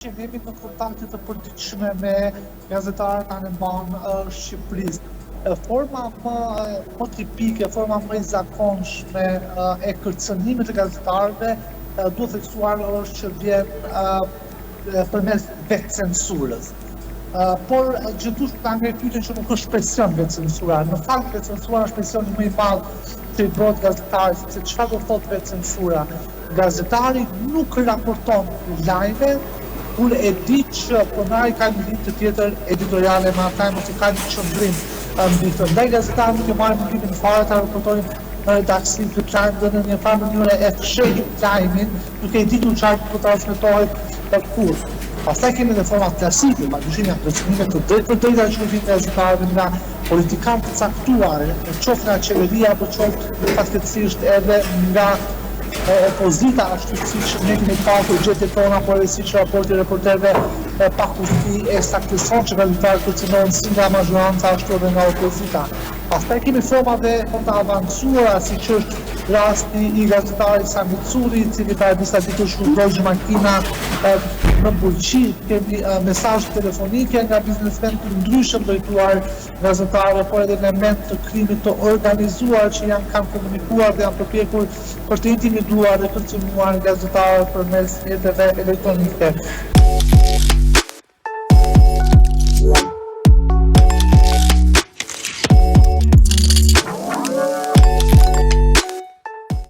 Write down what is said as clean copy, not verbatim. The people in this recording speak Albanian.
Që jemi në kontakte të përditshme me gazetarët anë banë Shqipërisë. Forma më tipike, forma më e zakonshme e kërcënimit të gazetarëve duhet theksuar është që vjen përmes vetcensurës. Por gjithashtu ka ngrej pyetjen që nuk është presion vetcensura. Në fakt vetcensura është presioni më i madh që i bëhet gazetarit, sepse çfarë do thotë vetcensura? Gazetari nuk raporton lajme kur e di që pronari ka një linjë tjetër editoriale me ata mos i ka një qëndrim mbi këtë. Ndaj gazetarët nuk e marrin mendimin fare ta raportojnë në redaksi të lajmit në një farë mënyrë e fshehtë lajmin, duke i ditur çfarë do të transmetohet kur. Pastaj kemi dhe format klasike, padyshim janë kërcënime të drejtë që vijnë gazetarëve nga politikanë të caktuar, qoftë nga qeveria apo qoftë fatkeqësisht edhe nga opozita, ashtu siç ne kemi pasur gjetjet tona, por edhe siç raporti reporterëve pa kushti e saktëson që gazetarët kërcënohen si nga mazhoranca ashtu edhe nga opozita. Pastaj kemi forma dhe të avancuara, siç është rasti i gazetarit Sami Curi, i cili para disa ditësh shkruaj makina në Bulqi. Kemi mesazhe telefonike nga biznesmen të ndryshëm drejtuar gazetarëve, por edhe element të krimit të organizuar që kanë komunikuar dhe janë përpjekur për të intimiduar dhe kërcënuar gazetarët përmes mjeteve elektronike.